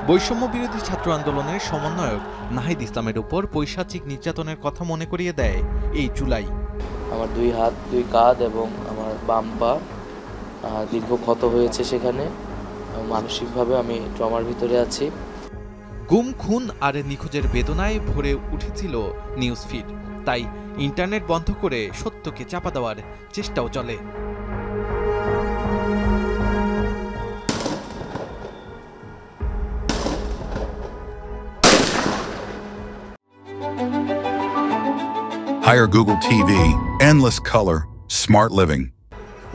বৈষম্য বিরোধী ছাত্র আন্দোলনের সমন্বয়ক নাহিদ ইসলামের উপর পৈশাচিক নির্যাতনের কথা মনে করিয়ে দেয় এই জুলাই। আমার 2 হাত 2 কাঁধ এবং আমার বাম পা দীর্ঘ ক্ষত হয়েছে, সেখানে মানসিকভাবে আমি ট্রমার ভিতরে আছি। গুম, খুন আর নিখোঁজের বেদনায় ভরে উঠেছিল নিউজ ফিড, তাই ইন্টারনেট বন্ধ করে সত্যকে চাপা দেওয়ার চেষ্টাও চলে। Hire Google TV, endless color, smart living.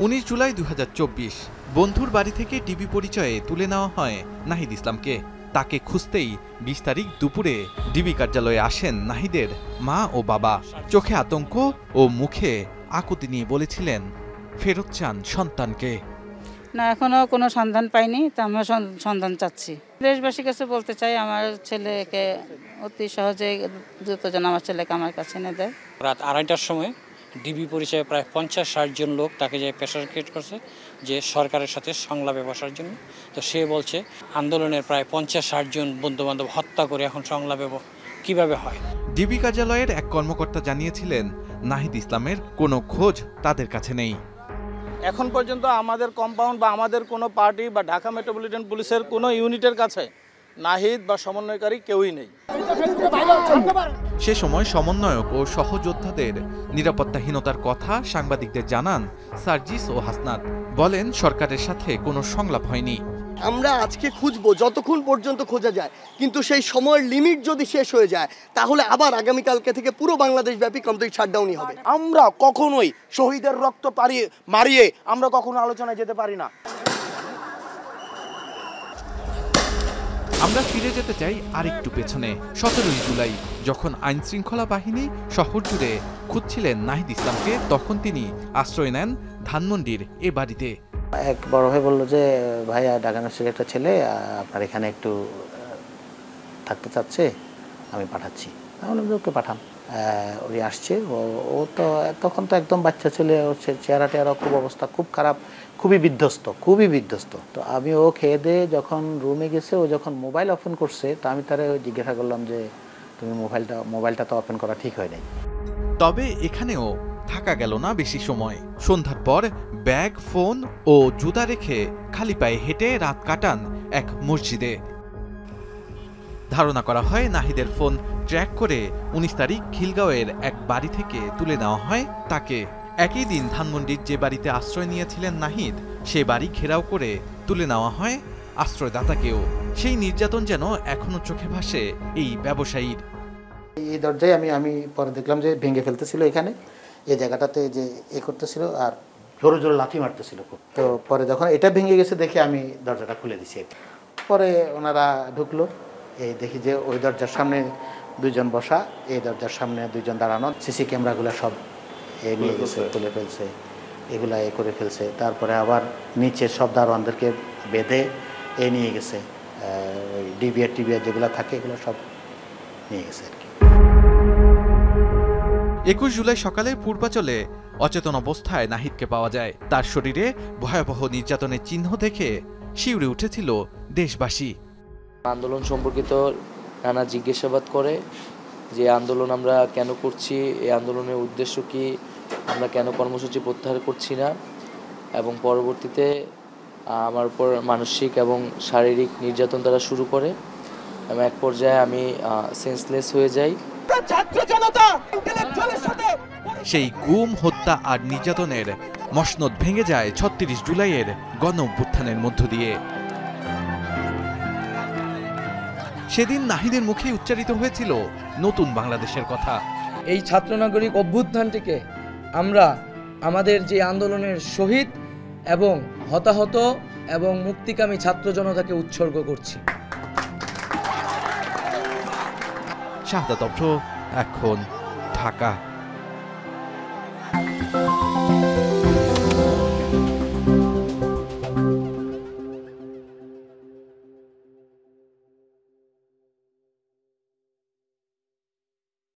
19 July 2024 বন্ধুর বাড়ি থেকে টিভি পরিচয়ে তুলে নেওয়া হয় নাহিদ ইসলামকে। তাকে খুঁজতেই 20 তারিখ দুপুরে ডিবি কার্যালয়ে আসেন নাহিদের মা ও বাবা। চোখে আতঙ্ক ও মুখে আকুতি নিয়ে বলেছিলেন ফেরত চান সন্তানকে। না, এখনো কোনো সন্ধান পাইনি, তো আমরা সন্ধান চাচ্ছি। দেশবাসীর কাছে বলতে চাই আমার ছেলেকে অতি সহজে দ্রুত যেন আমার ছেলেকে আমার কাছে এনে দেয়। রাত 2:30টার সময় ডিবি পরিচয়ে প্রায় 50-60 জন লোক তাকে যে প্রেশার ক্রিয়েট করছে যে সরকারের সাথে সংলাপে বসার জন্য। তো সে বলছে আন্দোলনের প্রায় 50-60 জন বন্ধুবান্ধব হত্যা করে এখন সংলাপে কিভাবে হয়। ডিবি কার্যালয়ের এক কর্মকর্তা জানিয়েছিলেন নাহিদ ইসলামের কোনো খোঁজ তাদের কাছে নেই। এখন পর্যন্ত আমাদের কম্পাউন্ড বা আমাদের কোনো পার্টি বা ঢাকা মেট্রোপলিটন পুলিশের কোনো ইউনিটের কাছে নাহিদ বা সমন্বয়কারী কেউই নেই। সে সময় সমন্বয়ক ও সহযোদ্ধাদের নিরাপত্তাহীনতার কথা সাংবাদিকদের জানান সার্জিস ও হাসনাত। বলেন সরকারের সাথে কোনো সংলাপ হয়নি। আমরা আজকে খুঁজবো যতক্ষণ পর্যন্ত খোঁজা যায়, কিন্তু সেই সময়ের লিমিট যদি শেষ হয়ে যায় তাহলে আবার আগামীকালকে থেকে পুরো বাংলাদেশ ব্যাপী কমপ্লিট শাটডাউনই হবে। আমরা কখনোই শহীদের রক্ত মারিয়ে আমরা কখনো আলোচনায় যেতে পারি না। আমরা ফিরে যেতে চাই আরেকটু পেছনে। 17 জুলাই যখন আইন শৃঙ্খলা বাহিনী শহর জুড়ে খুঁজছিলেন নাহিদ ইসলামকে, তখন তিনি আশ্রয় নেন ধানমন্ডির এ বাড়িতে। এক বড় ভাই বললো যে ভাইয়া ঢাকা ইউনিভার্সিটির একটা ছেলে আপনার এখানে একটু থাকতে চাচ্ছে, আমি পাঠাচ্ছি। আমি বললাম যে ওকে পাঠান। ওই আসছে, ও তো তখন তো একদম বাচ্চা ছেলে, ওর চেহারা টেহারা খুব অবস্থা খুব খারাপ, খুবই বিধ্বস্ত। তো আমি ও খেয়ে দিয়ে যখন রুমে গেছে, ও যখন মোবাইল ওপেন করছে, তো আমি তারে জিজ্ঞাসা করলাম যে তুমি মোবাইলটা তো ওপেন করা ঠিক হয় নাই। তবে এখানেও থাকা গেল না বেশি সময়। সন্ধ্যার পর ব্যাগ, ফোন ও জুতা রেখে খালি পায়ে হেঁটে রাত কাটান এক মসজিদে। ধারণা করা হয় নাহিদের ফোন ট্র্যাক করে 19 তারিখ খিলগাঁওয়ের এক বাড়ি থেকে তুলে নেওয়া হয় তাকে। একই দিন ধানমন্ডির যে বাড়িতে আশ্রয় নিয়েছিলেন নাহিদ, সে বাড়ি ঘেরাও করে তুলে নেওয়া হয় আশ্রয়দাতাকেও। সেই নির্যাতন যেন এখনো চোখে ভাসে এই ব্যবসায়ীর। এই দরজায় আমি পরে দেখলাম যে ভেঙে ফেলতেছিল, এখানে এই জায়গাটাতে যে করতেছিল আর জোরে জোরে লাথি মারতেছিল খুব। তো পরে যখন এটা ভেঙে গেছে দেখে আমি দরজাটা খুলে দিছি। পরে ওনারা ঢুকলো, এই দেখি যে ওই দরজার সামনে 2 জন বসা, এই দরজার সামনে 2 জন দাঁড়ানো। সিসি ক্যামেরাগুলো সব নিয়ে গেছে, তুলে ফেলছে, এগুলা করে ফেলছে। তারপরে আবার নিচে সব দারোয়ানদেরকে বেঁধে নিয়ে গেছে, ওই ডিবিআর যেগুলো থাকে এগুলো সব নিয়ে গেছে আর কি। 21 জুলাই সকালে পূর্বাচলে অচেতন অবস্থায় নাহিদকে পাওয়া যায়। তার শরীরে ভয়াবহ নির্যাতনের চিহ্ন দেখে শিউরে উঠেছিল দেশবাসী। আন্দোলন সম্পর্কিত নানা জিজ্ঞাসাবাদ করে যে আন্দোলন আমরা কেন করছি, এই আন্দোলনের উদ্দেশ্য কি, আমরা কেন কর্মসূচি প্রত্যাহার করছি না, এবং পরবর্তীতে আমার উপর মানসিক এবং শারীরিক নির্যাতন তারা শুরু করে এবং এক পর্যায়ে আমি সেন্সলেস হয়ে যাই। সেই গুম, হত্যা আর নির্যাতনের মসনদ ভেঙে যায় 36 জুলাইয়ের গণ অভ্যুত্থানের মধ্য দিয়ে। সেদিন নাহিদের মুখে উচ্চারিত হয়েছিল নতুন বাংলাদেশের কথা। এই ছাত্র নাগরিক অভ্যুত্থানটিকে আমরা আমাদের যে আন্দোলনের শহীদ এবং হতাহত এবং মুক্তিকামী ছাত্র জনতাকে উৎসর্গ করছি। শাহাদাত অভ্র, এখন ঢাকা।